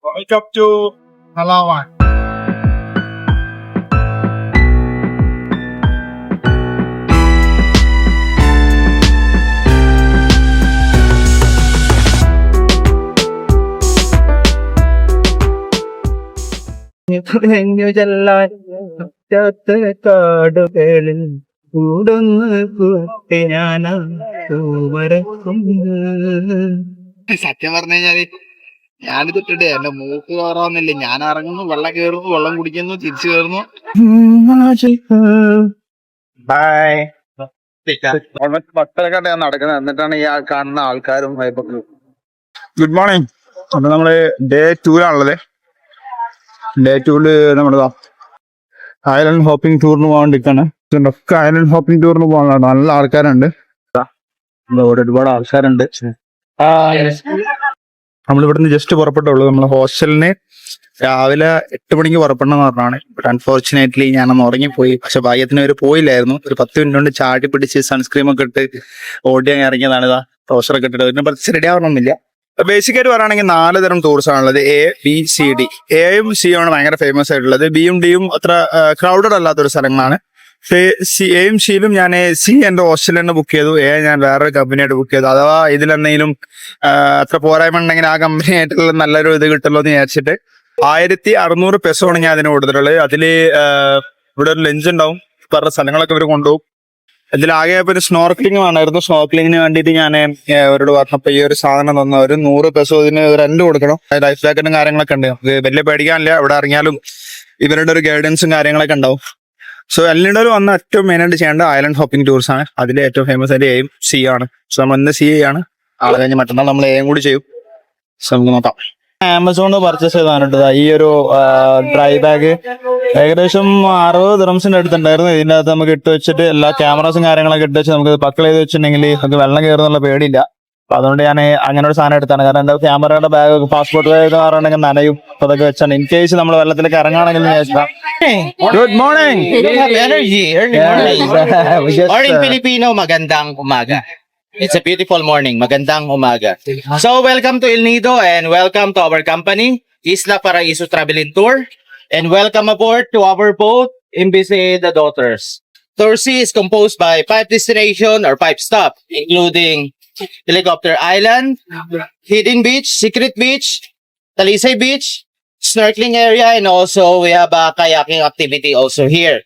Welcome to Palawan. കാടുകളിൽ കൂടൊന്ന് കൂട്ടി ഞാനാ സത്യം പറഞ്ഞു കഴിഞ്ഞാല് ഞാനിത് ഇട്ടിട്ടേ എന്റെ മൂക്ക് കയറാവുന്നില്ല. ഞാൻ ഇറങ്ങുന്നു, വെള്ളം കയറുന്നു, വെള്ളം കുടിക്കുന്നു, തിരിച്ചു കയറുന്നു. ബൈ. പത്തരക്കാട്ട് ഞാൻ നടക്കുന്നത്. എന്നിട്ടാണ് ഈ കാണുന്ന ആൾക്കാരും ഗുഡ് മോർണിംഗ്. അപ്പൊ നമ്മള് ഡേ 2-ലാണുള്ളത്. ഡേ 2-ല് നമ്മളതാ ഐലൻഡ് ഹോപ്പിംഗ് ടൂറിന് പോകാണ്ടിരിക്കാണ്. ഒക്കെ ഐലൻഡ് ഹോപ്പിംഗ് ടൂറിന് പോകാനാണ്. നല്ല ആൾക്കാരുണ്ട്. ഇവിടെ ഒരുപാട് ആൾക്കാരുണ്ട്. നമ്മളിവിടുന്ന് ജസ്റ്റ് പുറപ്പെട്ടുള്ളൂ. നമ്മളെ ഹോസ്റ്റലിന് രാവിലെ 8 മണിക്ക് പുറപ്പെടണമെന്ന് പറഞ്ഞാണ്. ബട്ട് അൺഫോർച്ചുനേറ്റ്ലി ഞാനൊന്ന് ഉറങ്ങിപ്പോയി. പക്ഷെ ഭാഗ്യത്തിന് ഒരു പോയില്ലായിരുന്നു. ഒരു 10 മിനിറ്റ് കൊണ്ട് ചാടി പിടിച്ച് സൺസ്ക്രീം ഒക്കെ ഇട്ട് ഓടി അങ്ങ് ഇറങ്ങിയതാണ്. ഇതാ ട്രൗസറൊക്കെ ഇട്ടിട്ട് ഇതിനെ പറ്റി റെഡി ആവണമെന്നില്ല. ബേസിക്കായിട്ട് പറയുകയാണെങ്കിൽ 4 തരം ടൂർസ് ആണുള്ളത്. A, B, C, D. എയും സിയും ആണ് ഭയങ്കര ഫേമസ് ആയിട്ടുള്ളത്. ബിയും ഡിയും അത്ര ക്രൗഡഡ് അല്ലാത്തൊരു സ്ഥലങ്ങളാണ്. എയും സിയിലും ഞാൻ സി എന്റെ ഹോസ്റ്റലിൽ തന്നെ ബുക്ക് ചെയ്തു. എ ഞാൻ വേറൊരു കമ്പനിയായിട്ട് ബുക്ക് ചെയ്തു. അഥവാ ഇതിലെന്തെങ്കിലും അത്ര പോരായ്മ ഉണ്ടെങ്കിൽ ആ കമ്പനി ആയിട്ടുള്ള നല്ലൊരു ഇത് കിട്ടുമല്ലോ എന്ന് വിചാരിച്ചിട്ട് 1600 പെസോ ആണ് ഞാൻ അതിന് കൊടുത്തിട്ടുള്ളത്. അതില് ഇവിടെ ഒരു ലഞ്ച് ഉണ്ടാവും. പറഞ്ഞ സ്ഥലങ്ങളൊക്കെ ഇവർ കൊണ്ടുപോകും. ഇതിലാകെ ഒരു സ്നോർക്ലിംഗ് വേണമായിരുന്നു. സ്നോർക്ലിങ്ങിന് വേണ്ടിയിട്ട് ഞാൻ അവരോട് പറഞ്ഞപ്പോൾ ഈ ഒരു സാധനം തന്നു. ഒരു 100 പെസോ ഇതിന് റെന്റ് കൊടുക്കണം. ലൈഫ് ജാക്കറ്റും കാര്യങ്ങളൊക്കെ ഉണ്ട്. നമുക്ക് വലിയ പേടിക്കാനില്ല. ഇവിടെ ഇറങ്ങിയാലും ഇവരുടെ ഒരു ഗൈഡൻസും കാര്യങ്ങളൊക്കെ ഉണ്ടാവും. സോ എല്ലിൻ്റെ വന്ന ഏറ്റവും മെയിനായിട്ട് ചെയ്യേണ്ട ഐലൻഡ് ഹോപ്പിംഗ് ടൂർസ് ആണ്. അതിൽ ഏറ്റവും ഫേമസ് ആയിട്ട് എയും സി ആണ്. സോ നമ്മൾ ഇന്ന് സി ആണ്. ആളെ കഴിഞ്ഞ് മറ്റന്നാൾ നമ്മൾ എയും കൂടി ചെയ്യും. സോ നമുക്ക് നോക്കാം. ആമസോണിൽ പർച്ചേസ് ചെയ്താണ് ഈ ഒരു ഡ്രൈ ബാഗ്. ഏകദേശം 60 ദിറംസിന്റെ അടുത്തുണ്ടായിരുന്നു. ഇതിന്റെ അകത്ത് നമുക്ക് ഇട്ട് വെച്ചിട്ട് എല്ലാ ക്യാമറാസും കാര്യങ്ങളൊക്കെ ഇട്ട് വെച്ച് നമുക്ക് ബക്കിൾ ചെയ്ത് വെച്ചിട്ടുണ്ടെങ്കിൽ നമുക്ക് വെള്ളം കയറുന്നുള്ള പേടിയില്ല. അപ്പൊ അതുകൊണ്ട് ഞാൻ അങ്ങനെ ഒരു സാധനം എടുത്താണ്. കാരണം എന്റെ ക്യാമറയുടെ ബാഗ് പാസ്പോർട്ട് ബാഗ് എന്ന് പറയുകയാണെങ്കിൽ നനയും. അപ്പൊ അതൊക്കെ വെച്ചാണ് ഇൻ കേസ് നമ്മൾ വെള്ളത്തിലേക്ക് ഇറങ്ങുകയാണെങ്കിൽ good morning. Morning Filipino, magandang umaga. It's a beautiful morning, magandang umaga. So welcome to El Nido and welcome to our company, Isla Paraiso Traveling Tour. And welcome aboard to our boat, MBC The Daughters. Tour C is composed by 5 destinations or 5 stops, including Helicopter Island, Hidden Beach, Secret Beach, Talisay Beach, snorkeling area, and also we have a kayaking activity also here.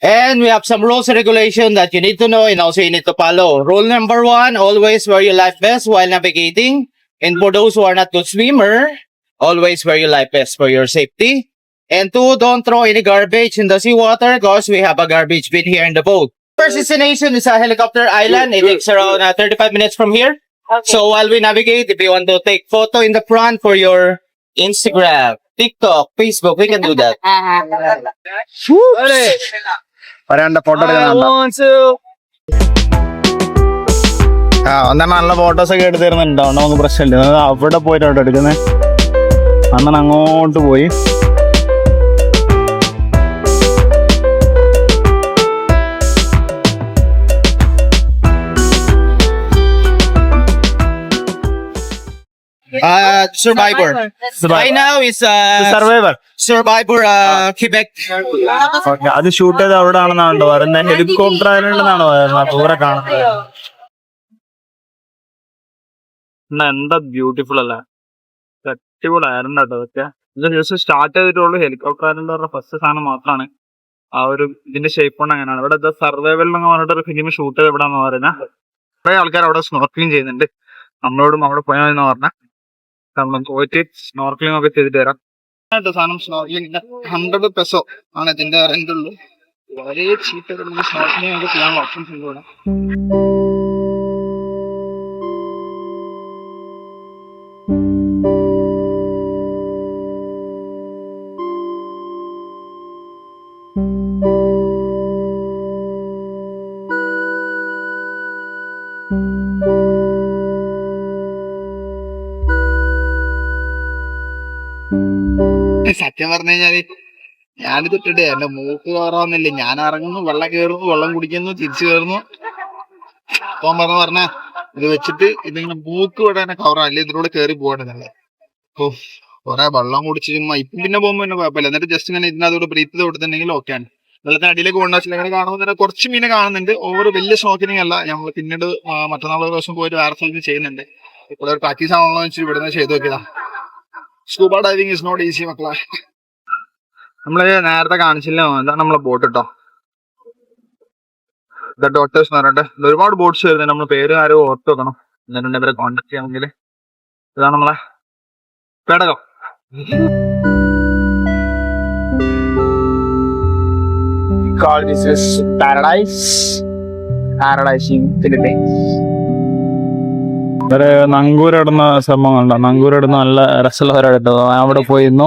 And we have some rules and regulations that you need to know and also you need to follow. Rule number 1, always wear your life vest while navigating. And for those who are not good swimmer, always wear your life vest for your safety. And 2, don't throw any garbage in the seawater because we have a garbage bin here in the boat. First destination is a Helicopter Island. It takes around 35 minutes from here. So while we navigate, if you want to take photo in the front for your Instagram, TikTok, Facebook, we can do that. പറയാണ്ട photo അന്നാണ് നല്ല photos ഒക്കെ എടുത്ത് തരുന്നുണ്ടോ? നമുക്ക് പ്രശ്നമില്ല. അവിടെ പോയിട്ടോ എടുക്കുന്നത്. അന്നാണ് അങ്ങോട്ട് പോയി. Survivor. Right now is survivor. Survivor Quebec. അത് ഷൂട്ട് ചെയ്ത് അവിടെ ആണെന്നാണ് പറയുന്നത്. ഹെലികോപ്റ്റർ ആയിരുന്നാണ് പറയുന്നത്. ദൂരെ കാണുന്നത്. എന്താ ബ്യൂട്ടിഫുൾ അല്ലേ? അടിപൊളിയായിരുന്നു കേട്ടോ. അതൊക്കെ ഇത് ജസ്റ്റ് സ്റ്റാർട്ട് ചെയ്തിട്ടുള്ളൂ. ഹെലികോപ്റ്റർ ആയിരുന്നു പറഞ്ഞ ഫസ്റ്റ് സാധനം മാത്രമാണ് ആ ഒരു ഇതിന്റെ ഷേപ്പ് കൊണ്ട് അങ്ങനെയാണ്. ഇവിടെ സർവൈവൽ എന്ന് പറഞ്ഞിട്ട് ഒരു ഫിലിം ഷൂട്ട് ചെയ്ത് എവിടെയാന്ന് പറയുന്നത്. കുറെ ആൾക്കാർ അവിടെ സ്നോർക്ലിംഗ് ചെയ്യുന്നുണ്ട്. നമ്മളോടും അവിടെ പോയാന്ന് പറഞ്ഞ നമ്മൾ പോയിട്ട് സ്നോർക്ലിംഗ് ഒക്കെ ചെയ്തിട്ട് വരാം. സാധനം സ്നോർക്ലിംഗ് 100 പെസോ ആണ് ഇതിന്റെ റെന്റ് ഉള്ളൂ. വളരെ ചീപ്പായിട്ട് നമുക്ക് സ്നോർക്ലിംഗ് ഒക്കെ ചെയ്യാനുള്ള ഓപ്ഷൻസ് ഉണ്ട് ഇവിടെ. സത്യം പറഞ്ഞു കഴിഞ്ഞാല് ഞാനിത് ഇട്ടിട്ടേ എന്റെ മൂക്ക് കയറാവുന്നില്ല. ഞാൻ ഇറങ്ങുന്നു, വെള്ളം കയറുന്നു, വെള്ളം കുടിക്കുന്നു, തിരിച്ചു കയറുന്നു. അപ്പൊ പറഞ്ഞ ഇത് വെച്ചിട്ട് ഇതിങ്ങനെ മൂക്ക് ഇവിടെ തന്നെ കവറാണ്. അല്ലെ ഇതിലൂടെ കയറി പോകേണ്ടതല്ലേ. കുറെ വെള്ളം കുടിച്ച് ചുമ്മാ ഇപ്പം പിന്നെ പോകുമ്പോൾ പിന്നെ കുഴപ്പമില്ല. എന്നിട്ട് ജസ്റ്റ് ഇങ്ങനെ ഇതിനകത്തോട് ബ്രീത്ത് ചെയ്ത് കൊടുത്തിട്ടുണ്ടെങ്കിൽ ഓക്കെയാണ്. വെള്ളത്തിന് അടിയിലേക്ക് കൊണ്ടു വെച്ചാൽ ഇങ്ങനെ കാണുമ്പോൾ തന്നെ കുറച്ച് മീനെ കാണുന്നുണ്ട്. ഓവർ വലിയ സ്നോർക്കലിംഗ് അല്ല. ഞങ്ങൾ പിന്നീട് മറ്റന്നാൾ ഒരു ദിവസം പോയിട്ട് വേറെ സ്ഥലത്ത് ചെയ്യുന്നുണ്ട്. ഇപ്പോൾ ഒരു പ്രാക്ടീസ് ആണല്ലോ വെച്ച് ഇവിടുന്ന് ചെയ്ത് നോക്കിയതാ. Scuba diving is not easy മക്കളെ. നമ്മള് നേരത്തെ കാണിച്ചില്ല, ഇതാണ് നമ്മളെ ബോട്ട് കേട്ടോ. ദ ഡോക്ടേഴ്സ് എന്ന് പറഞ്ഞിട്ട് ഒരുപാട് ബോട്ട്സ് വരുന്നുണ്ട്. നമ്മൾ പേര് ആരും ഓർത്ത് വെക്കണം, എന്നിട്ട് ഇവരെ കോൺടാക്ട് ചെയ്യണമെങ്കിൽ. ഇതാണ് നമ്മളെ പേടകം. നങ്കൂരിടുന്ന സംഭവങ്ങളുണ്ട്. നങ്കൂരിടുന്ന നല്ല രസമുള്ളവരായിട്ട് അവിടെ പോയിരുന്നു.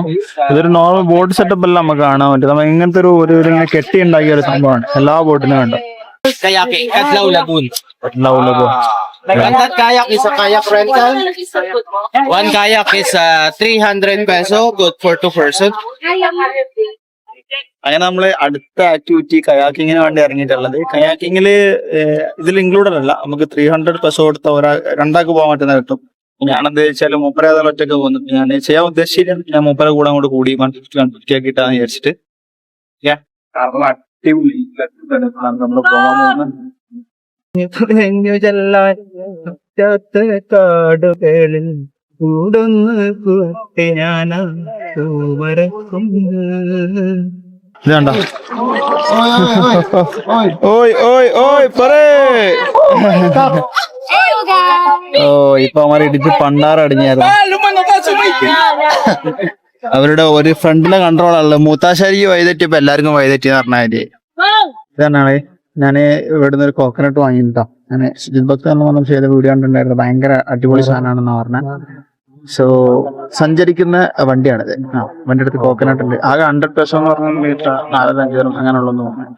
ഇതൊരു നോർമൽ ബോട്ട് സെറ്റപ്പ് അല്ല നമുക്ക് കാണാൻ പറ്റും. നമ്മൾ ഇങ്ങനത്തെ ഒരു ഇങ്ങനെ കെട്ടി ഉണ്ടാക്കിയ ഒരു സംഭവമാണ്. എല്ലാ ബോട്ടിനും കണ്ടോ. Kayaking, Kadlaw Lagoon. Lagoon. That kayak is a kayak rental. One kayak is 300 peso, good for 2 person. അങ്ങനെ നമ്മള് അടുത്ത ആക്ടിവിറ്റി കയാക്കിങ്ങിന് വേണ്ടി ഇറങ്ങിയിട്ടുള്ളത്. കയാക്കിങ്ങില് ഇതിൽ ഇൻക്ലൂഡഡ് അല്ല. നമുക്ക് 300 പെസോ കൊടുത്ത രണ്ടാൾക്ക് പോകാൻ പറ്റുന്ന കിട്ടും. ഞാനെന്താ വെച്ചാൽ മൂപ്പര ഏതായാലും ഒറ്റയ്ക്ക് പോകുന്നു. ഞാൻ ചെയ്യാൻ ഉദ്ദേശിച്ചില്ല. ഞാൻ മൂപ്പര കൂടെ അങ്ങോട്ട് കൂടി 150 ആക്കിയിട്ടാന്ന് വിചാരിച്ചിട്ട്. കാരണം അടിപൊളി നമ്മള് പോകാൻ കാടുകളിൽ കൂടൊന്ന് കൂട്ടി ഞാനാ ഇതണ്ട. ഓയ് ഓയ് ഓയ് പറേ. ഓ ഇപ്പൊ അവന്മാരെ ഇടിച്ച് പണ്ടാറടിഞ്ഞായിരുന്നു. അവരുടെ ഒരു ഫ്രണ്ടിലെ കൺട്രോളാണല്ലോ. മൂത്താശ്ശേരിക്ക് വൈതെറ്റിയപ്പോ എല്ലാവർക്കും വൈതെറ്റി എന്ന് പറഞ്ഞാല് ഇതാണ്. ഞാന് ഇവിടുന്ന് ഒരു കോക്കനട്ട് വാങ്ങിട്ടോ. ഞാൻ സുജിത് ഭക്ത് എന്ന് പറഞ്ഞ ചെയ്ത വീഡിയോ കണ്ടിട്ടുണ്ടായിരുന്നു. ഭയങ്കര അടിപൊളി സാധനമാണെന്ന് പറഞ്ഞ. സോ സഞ്ചരിക്കുന്ന വണ്ടിയാണിത്. വണ്ടി അടുത്ത് കോക്കനട്ട് ഉണ്ട്. ആകെ 100 പെസോ എന്ന് പറഞ്ഞ മീറ്റർ 4-5 അങ്ങനെയുള്ളതെന്ന് തോന്നുന്നു.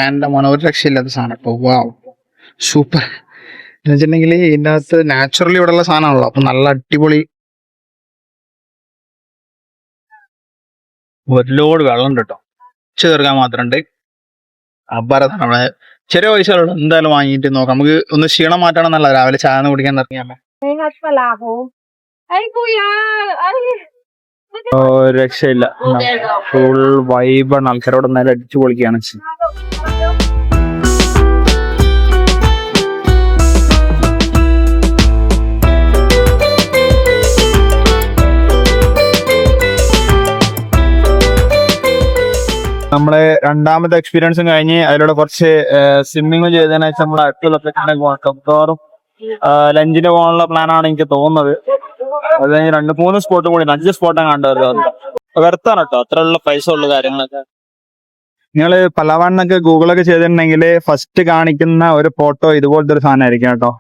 എന്റെ മോനെ ഒരു രക്ഷയില്ലാത്ത സാധനം കേട്ടോ. Wow super. എന്ന് വെച്ചിട്ടുണ്ടെങ്കിൽ ഇതിൻ്റെ അകത്ത് നാച്ചുറലി ഇവിടെ ഉള്ള സാധനമാണല്ലോ. അപ്പൊ നല്ല അടിപൊളി. ഒരു ലോഡ് വെള്ളം ഉണ്ട് കേട്ടോ. ചേർക്കാൻ മാത്രമുണ്ട്. അബ്ബാരത്താണ് നമ്മളെ ചെറിയ പൈസകളുള്ള എന്തായാലും വാങ്ങിയിട്ട് നോക്കാം. നമുക്ക് ഒന്ന് ക്ഷീണം മാറ്റണമെന്നല്ല, രാവിലെ ചായ കുടിക്കാൻ ഇറങ്ങിയാൽ രക്ഷയില്ല. ഫുൾ വൈബാണ്. ആൾക്കാരോട് നേരെ അടിച്ചു പൊളിക്കുകയാണ്. നമ്മളെ രണ്ടാമത്തെ എക്സ്പീരിയൻസും കഴിഞ്ഞ് അതിലൂടെ കുറച്ച് സ്വിമ്മിങ് ചെയ്തതിനു ശേഷം നമ്മുടെ അടുത്ത ലൊക്കേഷനിലേക്ക് പോകാം. ലഞ്ചിന് പോകാനുള്ള പ്ലാനാണ് എനിക്ക് തോന്നുന്നത്. അത് കഴിഞ്ഞ് 2-3 സ്പോട്ട് കൂടി 5 സ്പോട്ടാണ് കണ്ടുവരുന്നത്. വെറുത്താണ് കേട്ടോ. അത്രയുള്ള പൈസ ഉള്ള കാര്യങ്ങളൊക്കെ. നിങ്ങള് പലവണ്ണൊക്കെ ഗൂഗിളൊക്കെ ചെയ്തിട്ടുണ്ടെങ്കിൽ ഫസ്റ്റ് കാണിക്കുന്ന ഒരു ഫോട്ടോ ഇതുപോലത്തെ ഒരു സാധനമായിരിക്കും കേട്ടോ.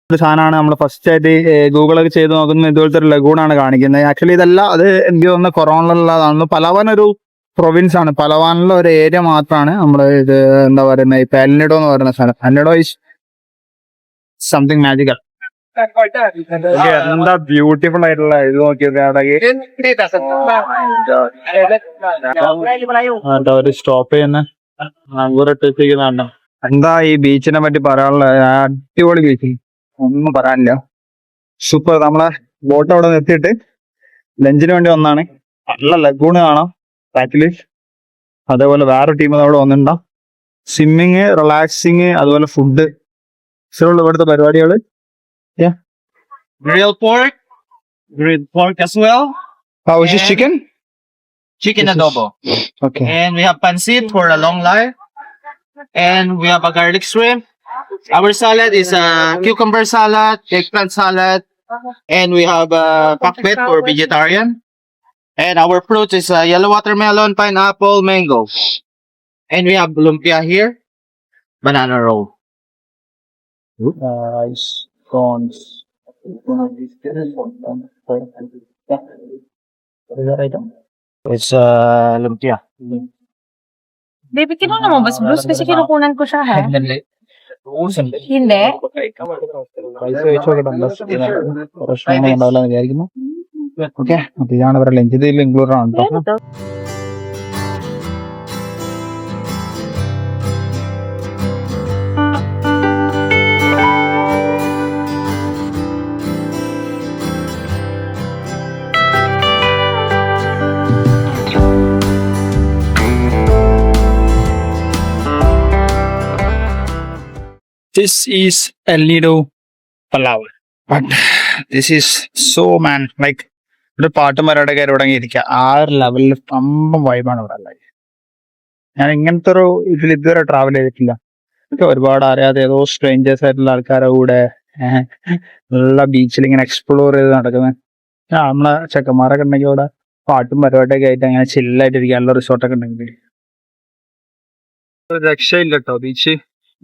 ഒരു സാധനമാണ് നമ്മൾ ഫസ്റ്റ് ആയിട്ട് ഗൂഗിളൊക്കെ ചെയ്ത് നോക്കുന്നത്. ഇതുപോലത്തെ ഒരു ലഗൂണാണ് കാണിക്കുന്നത്. ആക്ച്വലി ഇതല്ല, അത് എനിക്ക് തോന്നുന്ന കൊറോണയിലുള്ളതാണ്. പലവൻ ഒരു പ്രൊവിൻസ് ആണ്. പലവാനിലുള്ള ഒരു ഏരിയ മാത്രമാണ് നമ്മള് ഇത് എന്താ പറയുന്നത്, ഇപ്പൊ എൽനിഡോ എന്ന് പറയുന്ന സ്ഥലം. എൽനിഡോ ഈസ് സംതിങ് മാജിക്കൽ. എന്താ ബ്യൂട്ടിഫുൾ ആയിട്ടുള്ള ഇത് നോക്കിയത്. ഒരു സ്റ്റോപ്പ് ചെയ്യുന്ന എന്താ ഈ ബീച്ചിനെ പറ്റി പറയാനുള്ള. അടിപൊളി ബീച്ച്, ഒന്നും പറയാനില്ല. സൂപ്പർ. നമ്മളെ ബോട്ട് അവിടെ നിർത്തിയിട്ട് ലഞ്ചിന് വേണ്ടി വന്നാണ്. നല്ല ലഗൂണ് കാണാം ബാക്കില്. അതേപോലെ വേറെ ടീം അവിടെ വന്നിട്ടുണ്ടാവും. സ്വിമ്മിങ്, റിലാക്സിങ്, അതുപോലെ ഫുഡ്. ഇത്രയുള്ള ഇവിടുത്തെ പരിപാടികള്. Grilled pork as well. How is this chicken? Chicken adobo. Okay. And we have pancit for a long life. And we have a garlic shrimp. Our salad is a cucumber salad, eggplant salad, and we have a pakbet for vegetarian. And our fruits is yellow watermelon, pineapple, mango. And we have lumpia here, banana roll. Rice, prawns. It's lumpia. Baby, kinuha mo ba? Bruce, kasi kinukunan ko siya, ha? Hindi. Okay, അപ്പൊ ഇതാണ് ഇവരുടെ lunch. ഇതിൽ include ആണ് കേട്ടോ. This is El Nido Palau. But this is so man like ഒരു പാട്ടും മരയുടെ കയറി തുടങ്ങിയിരിക്കുക ആ ഒരു ലെവലിൽ പമ്പം വൈബാണ് ഇവിടെ ഉള്ളത്. ഞാൻ ഇങ്ങനത്തെ ഒരു ഇതിൽ ഇതുവരെ ട്രാവൽ ചെയ്തിട്ടില്ല. എനിക്ക് ഒരുപാട് അറിയാതെ ഏതോ സ്ട്രേഞ്ചേഴ്സ് ആയിട്ടുള്ള ആൾക്കാരുടെ കൂടെ നല്ല ബീച്ചിൽ ഇങ്ങനെ എക്സ്പ്ലോർ ചെയ്ത് നടക്കുന്നത്. നമ്മളെ ചെക്കന്മാരൊക്കെ ഉണ്ടെങ്കിൽ ഇവിടെ പാട്ടും പരിപാടിയൊക്കെ ആയിട്ട് അങ്ങനെ ചില്ലായിട്ട് ഇരിക്കാനുള്ള റിസോർട്ടൊക്കെ ഉണ്ടെങ്കിൽ ഒരു രക്ഷയില്ല കേട്ടോ.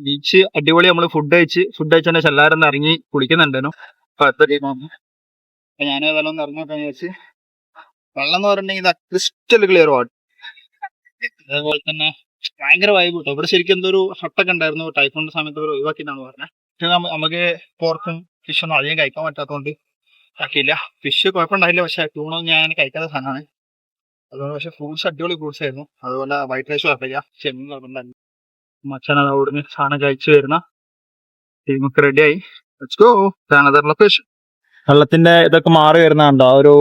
ബീച്ച് അടിപൊളി. നമ്മള് ഫുഡ് കഴിച്ചതിന്റെ എല്ലാവരും ഇറങ്ങി കുളിക്കുന്നുണ്ടേനു. ഞാൻ ഏതായാലും ഒന്ന് ഇറങ്ങി നോക്കാൻ വിചാരിച്ച്. വെള്ളം എന്ന് പറഞ്ഞിട്ടുണ്ടെങ്കിൽ ഇത് ക്രിസ്റ്റൽ ക്ലിയർ വാട്ടർ. അതേപോലെ തന്നെ ഭയങ്കര വൈബ് കിട്ടും. ഇവിടെ ശരിക്കും എന്തൊരു ഹട്ടൊക്കെ ഉണ്ടായിരുന്നു ടൈഫോണിന്റെ സമയത്ത് ഒരു ഒഴിവാക്കിന്നാണ് പറഞ്ഞത്. പക്ഷെ നമുക്ക് പോർക്കും ഫിഷൊന്നും അധികം കഴിക്കാൻ പറ്റാത്തതുകൊണ്ട് ആക്കിയില്ല. ഫിഷ് കുഴപ്പമുണ്ടായില്ല, പക്ഷെ ട്യൂണൊന്നും ഞാൻ കഴിക്കാത്ത സാധനമാണ്. അതുകൊണ്ട് പക്ഷെ ഫ്രൂട്ട്സ് അടിപൊളി ഫ്രൂട്ട്സ് ആയിരുന്നു. അതുപോലെ വൈറ്റ് റൈസ് കുഴപ്പമില്ല, ചെമ്മീൻ കുഴപ്പമുണ്ടായിരുന്നു. മച്ചാൻ അത് അവിടുന്ന് സാധനം കഴിച്ചു വരുന്ന ടീമൊക്കെ റെഡിയായി. വെള്ളത്തിന്റെ ഇതൊക്കെ മാറി വരുന്നുണ്ടോ? ആ ഒരു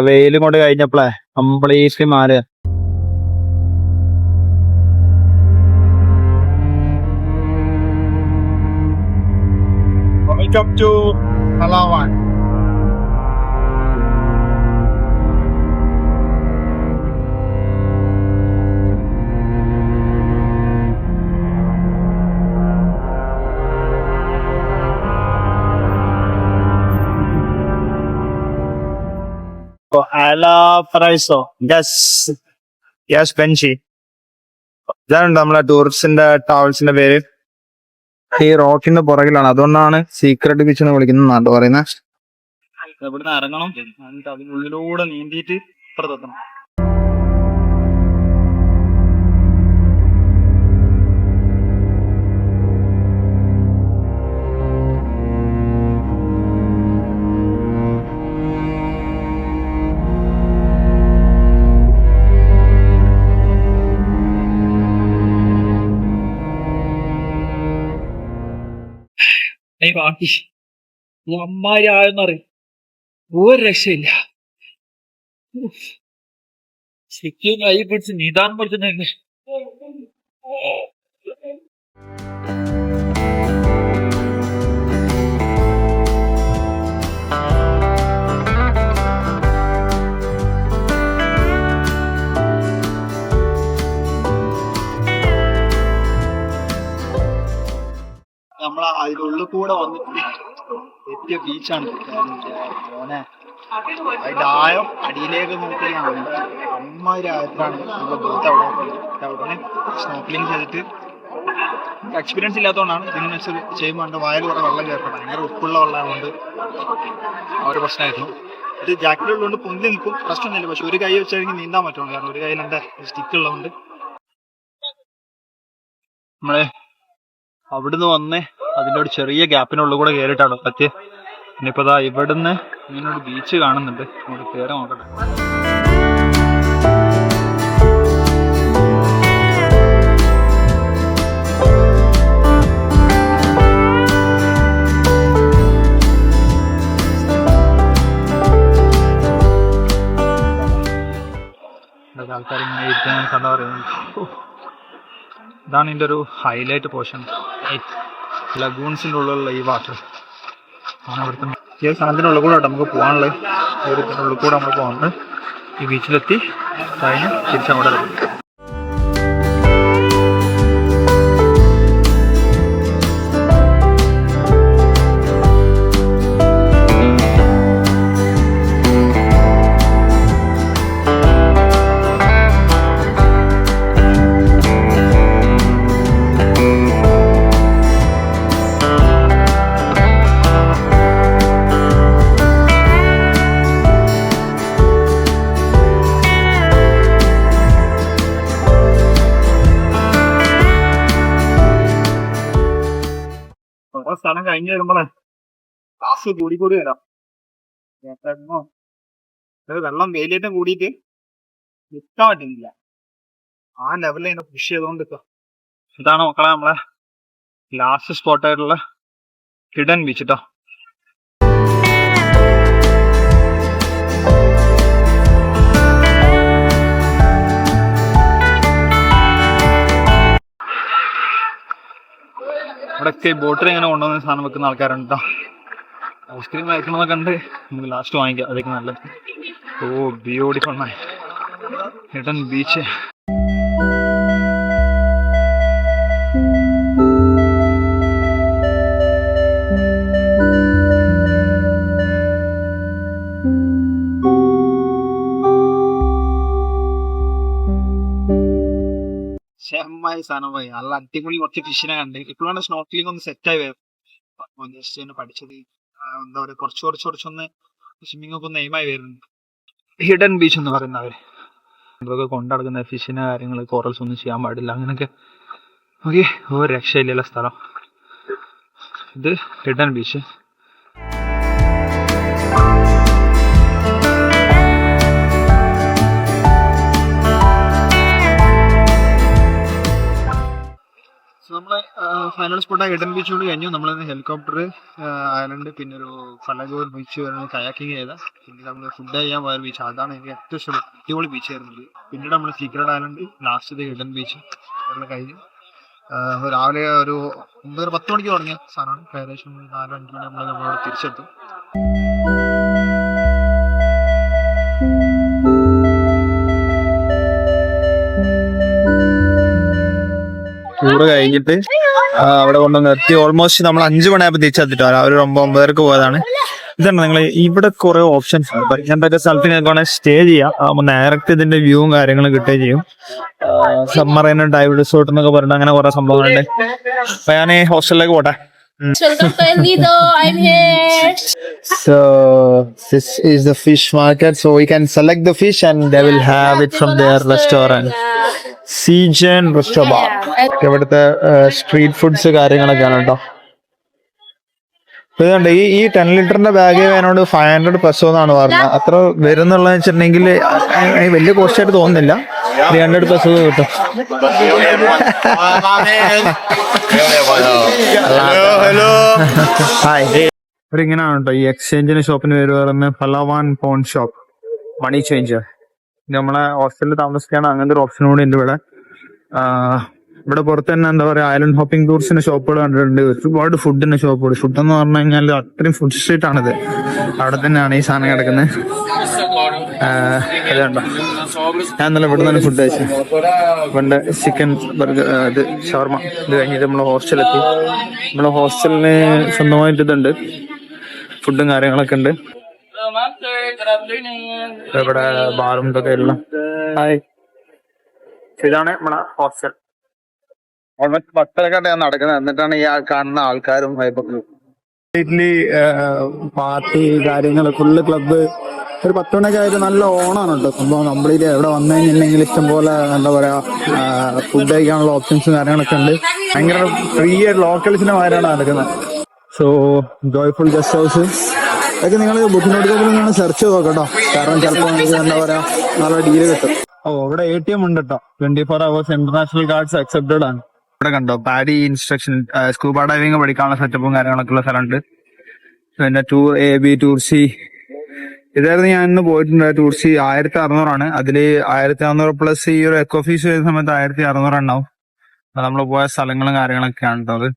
വെയിലും കൊണ്ട് കഴിഞ്ഞപ്പോഴേ കംപ്ലീറ്റ്ലി മാറുക. Welcome to Palawan. Ala Paraiso. Yes, Benji. ഇതാണ് നമ്മളെ ടൂറിസ്റ്റിന്റെ ട്രാവൽസിന്റെ പേര്. ഈ റോക്കിന്റെ പുറകിലാണ്, അതുകൊണ്ടാണ് സീക്രട്ട് ബീച്ച് എന്ന് വിളിക്കുന്നത് നാട്ടു പറയുന്നത്. ഇവിടുന്ന് ഇറങ്ങണം, എന്നിട്ട് അതിനുള്ളിലൂടെ നീന്തിയിട്ട് ഇപ്പുറത്തെത്തണം. അമ്മാരിയായെന്നറിയും ഒരു രക്ഷയില്ല. ശരിക്കും കൈ പിടിച്ച് നീന്താൻ പറ്റുന്ന നമ്മളെ അതിനുള്ളിൽ കൂടെ വന്നിട്ട് എത്തിയ ബീച്ചാണ്. മോനെ അതിന്റെ ആഴം അടിയിലേക്ക് നോക്കിയാണ് അമ്മാതിരി ആഴത്തിലാണ് നമ്മളെ ബോട്ട് അവിടെ സ്നോർക്കലിംഗ് ചെയ്തിട്ട്. എക്സ്പീരിയൻസ് ഇല്ലാത്തതുകൊണ്ടാണ് ഇതിനനുസരിച്ച് ചെയ്യുമ്പോൾ എൻ്റെ വായിൽ കൂടെ വെള്ളം കയറണം. ഭയങ്കര ഉപ്പുള്ള വെള്ളമായതുകൊണ്ട് ആ ഒരു പ്രശ്നമായിരുന്നു. ഇത് ജാക്കറ്റുള്ളതുകൊണ്ട് പൊന്തി നിൽക്കും, പ്രശ്നമൊന്നുമില്ല. പക്ഷെ ഒരു കൈ വെച്ചാണെങ്കിൽ നീന്താൻ പറ്റുള്ളൂ, കാരണം ഒരു കയ്യിൽ എൻ്റെ സ്റ്റിക്ക് ഉള്ളതുകൊണ്ട്. നമ്മളെ അവിടുന്ന് വന്ന് അതിൻ്റെ ഒരു ചെറിയ ഗ്യാപ്പിനുള്ളിൽ കൂടെ കയറിയിട്ടാണ് പറ്റിയത്. ഇനിയിപ്പോൾ അതാ ഇവിടുന്ന് ഇങ്ങനെ ഒരു ബീച്ച് കാണുന്നുണ്ട്, നമുക്ക് കയറി നോക്കട്ടെ. ആൾക്കാർ ഇങ്ങനെ ഇരിക്കാൻ കണ്ട പറയുന്നുണ്ട്. ഇതാണ് ഇതിൻ്റെ ഒരു ഹൈലൈറ്റ് പോർഷൻ, ലഗൂൺസിൻ്റെ ഉള്ളിലുള്ള ഈ വാട്ടർ ആണ്. ഇവിടുത്തെ ഈ സാധനത്തിനുള്ളിൽ കൂടെ നമുക്ക് പോകാനുള്ളത്. ഇതിനുള്ളിൽ കൂടെ നമ്മൾ പോകുന്നത് ഈ ബീച്ചിലെത്തി കഴിഞ്ഞ് തിരിച്ചങ്ങോട്ട് ഇറങ്ങി. സ്ഥലം കഴിഞ്ഞ് വരുമ്പോഴേ ഗ്ലാസ് കൂടി വരാം. വെള്ളം വേലിയേറ്റം കൂടിയിട്ട് നിൽക്കാൻ പറ്റുന്നില്ല, ആ ലെവലിൽ അതിനെ പുഷ് ചെയ്തുകൊണ്ട് നിൽക്കുക. ഇതാണ് മക്കളെ നമ്മളെ ലാസ്റ്റ് സ്പോട്ടായിട്ടുള്ള ഹിഡൻ ബീച്ച് കേട്ടോ. ഇവിടെ ഇവിടെയൊക്കെ ബോട്ടിൽ ഇങ്ങനെ കൊണ്ടുവന്ന സാധനം വെക്കുന്ന ആൾക്കാരുണ്ട് കേട്ടോ. ഐസ്ക്രീം കഴിക്കണമെന്നൊക്കെ ഉണ്ട്. നമുക്ക് ലാസ്റ്റ് വാങ്ങിക്കാം, അതൊക്കെ നല്ലത്. ഓ ബ്യൂട്ടിഫുൾ ആണ് ഹിഡൻ ബീച്ച്. ശേഖരമായ സാധനം പോയി നല്ല അടിപൊളി കുറച്ച് ഫിഷിനെ കണ്ട്. ഇപ്പോഴാണ് സ്നോർക്കലിംഗ് ഒന്ന് സെറ്റായി ജസ്റ്റ് പഠിച്ചത്. എന്താ പറയുക, കുറച്ചൊന്ന് സ്വിമ്മിംഗ് ഒക്കെ ഒന്ന് എയിമായി വരുന്നുണ്ട്. ഹിഡൻ ബീച്ച് എന്ന് പറയുന്നവര് ഇതൊക്കെ കൊണ്ടടക്കുന്ന ഫിഷിന്റെ കാര്യങ്ങൾ, കോറൽസ് ഒന്നും ചെയ്യാൻ പാടില്ല അങ്ങനെയൊക്കെ. ഓക്കെ, ഒരു രക്ഷയില്ല സ്ഥലം. ഇത് ഹിഡൻ ബീച്ച്. നമ്മള് ഫൈനൽ സ്പോട്ട് ഹിഡൻ ബീച്ച് കൊണ്ട് കഴിഞ്ഞു. നമ്മൾ ഹെലികോപ്റ്റർ ഐലൻഡ്, പിന്നെ ഒരു ഫലഗോർ ബീച്ച് കയാക്കിങ് ചെയ്ത, പിന്നെ നമ്മൾ ഫുഡ് കഴിയാൻ പോയ ബീച്ച്. അതാണ് എനിക്ക് ഏറ്റവും ഇഷ്ടപ്പെട്ട അടിപൊളി ബീച്ച് ആയിരുന്നത്. പിന്നീട് നമ്മൾ secret island, last hidden beach കഴിഞ്ഞു. രാവിലെ ഒരു 9-10 മണിക്ക് തുടങ്ങിയ സാധനമാണ്. ഏകദേശം 4-5 മണി നമ്മളോട് തിരിച്ചെത്തും. ടൂറ് കഴിഞ്ഞിട്ട് അവിടെ കൊണ്ട് നിർത്തി. ഓൾമോസ്റ്റ് നമ്മൾ 5 മണിയാകുമ്പോൾ തിരിച്ചെത്തിട്ടോ. രാവിലെ 9-9:30 പോയതാണ്. ഇതാണ് നിങ്ങൾ ഇവിടെ കുറെ ഓപ്ഷൻസ് ഉണ്ട്. ഇങ്ങനത്തെ സ്ഥലത്ത് നിങ്ങൾക്ക് വേണമെങ്കിൽ സ്റ്റേ ചെയ്യാം. ഡയറക്റ്റ് ഇതിന്റെ വ്യൂവും കാര്യങ്ങളും കിട്ടുകയും ചെയ്യും. സബ്മറൈൻ ഡൈവ് റിസോർട്ട് എന്നൊക്കെ പറഞ്ഞിട്ട് അങ്ങനെ കുറെ സംഭവങ്ങളുണ്ട്. അപ്പൊ ഞാൻ ഹോസ്റ്റലിലേക്ക് പോട്ടെ. Welcome to El Nido. I'm here. So this is the fish market. So we can select the fish and they will have it from their restaurant. Seagen Restaurant. ഇവിടുത്തെ street foods കാര്യങ്ങളൊക്കെയാണ് കേട്ടോ. ഇതുണ്ട് ഈ 10 ലിറ്ററിന്റെ ബാഗ് അതിനോട് 500 peso എന്നാണ് പറഞ്ഞത്. അത്ര വരുന്നുള്ളത് വെച്ചിട്ടുണ്ടെങ്കിൽ വലിയ കോസ്റ്റ് ആയിട്ട് തോന്നുന്നില്ല. 300 പെസോ കിട്ടും. ഹായ്. ഇവരിങ്ങനെയാണ് കേട്ടോ ഈ എക്സ്ചേഞ്ചിന് ഷോപ്പിന് പേര് പറയുന്നത് പലവാൻ പോൺ ഷോപ്പ്, മണി ചേഞ്ചർ. നമ്മളെ ഹോസ്റ്റലിൽ താമസിക്കാണ്. അങ്ങനത്തെ ഒരു ഓപ്ഷൻ കൂടി ഉണ്ട് ഇവിടെ. ഇവിടെ പുറത്ത് തന്നെ എന്താ പറയാ, ഐലൻഡ് ഹോപ്പിംഗ് ടൂറിസ്റ്റിന്റെ ഷോപ്പുകൾ കണ്ടിട്ടുണ്ട്. ഒരുപാട് ഫുഡിന്റെ ഷോപ്പുകൾ. ഫുഡ് എന്ന് പറഞ്ഞു കഴിഞ്ഞാൽ അത്രയും ഫുഡ് സ്ട്രീറ്റ് ആണിത്. അവിടെ തന്നെയാണ് ഈ സാധനം കിടക്കുന്നത്. അതുണ്ടോ, ഞാൻ ഇന്നലെ ഇവിടെ തന്നെ ഫുഡ് കഴിച്ചു. പണ്ട് ചിക്കൻ ബർഗർ, ഇത് ഷവർമ. ഇത് കഴിഞ്ഞിട്ട് നമ്മള് ഹോസ്റ്റലെത്തി. നമ്മളെ ഹോസ്റ്റലിന് സ്വന്തമായിട്ട് ഇതുണ്ട്, ഫുഡും കാര്യങ്ങളൊക്കെ ഉണ്ട്. ഇവിടെ ബാറും ഇതൊക്കെ ഉള്ള. ഹായ്, ഇതാണ് നമ്മളെ ഹോസ്റ്റൽ. ഓൾമോസ്റ്റ് 10:00 ഞാൻ നടക്കുന്നത്. എന്നിട്ടാണ് ഈ കാണുന്ന ആൾക്കാരും കംപ്ലീറ്റ്ലി പാർട്ടി കാര്യങ്ങൾ, ഫുള്ള് ക്ലബ്ബ്. ഒരു 10 മണിയൊക്കെ ആയിട്ട് നല്ല ഓണാണ് കേട്ടോ സംഭവം. കംപ്ലീറ്റ് എവിടെ വന്നു കഴിഞ്ഞിട്ടുണ്ടെങ്കിൽ ഇഷ്ടംപോലെ എന്താ പറയാ ഫുഡ് കഴിക്കാനുള്ള ഓപ്ഷൻസും കാര്യങ്ങളൊക്കെ ഉണ്ട്. ഭയങ്കര ഫ്രീ ലോക്കൽസിന്റെ മാതിരിയാണ് നടക്കുന്നത്. സോ ജോയ്ഫുൾ ഗസ്റ്റ് ഹൗസ് അതൊക്കെ നിങ്ങൾ ബുദ്ധിമുട്ടുകൾ സെർച്ച് ചെയ്ത് നോക്കട്ടോ. കാരണം ചിലപ്പോൾ നിങ്ങൾക്ക് എന്താ പറയാ നല്ല ഡീല് കിട്ടും. ഇവിടെ ATM ഉണ്ട് കേട്ടോ. 24 hours ഇന്റർനാഷണൽ കാർഡ്സ് അക്സെപ്റ്റഡ് ആണ്. ഇവിടെ കണ്ടോ പാഡി ഇൻസ്ട്രക്ഷൻ, സ്കൂബ ഡൈവിംഗ് പഠിക്കാനുള്ള സെറ്റപ്പും കാര്യങ്ങളൊക്കെ ഉള്ള സ്ഥലമുണ്ട്. പിന്നെ ടൂർ AB, ടൂർ C. ഇതായിരുന്നു ഞാൻ ഇന്ന് പോയിട്ടുണ്ട്. ടൂർ C 1600 അതില് 1600 പ്ലസ് ഈ ഒരു എക്കോ ഫീസ് വരുന്ന സമയത്ത് 1600 ഉണ്ടാവും. നമ്മൾ പോയ സ്ഥലങ്ങളും കാര്യങ്ങളൊക്കെയാണ് കേട്ടോ അത്.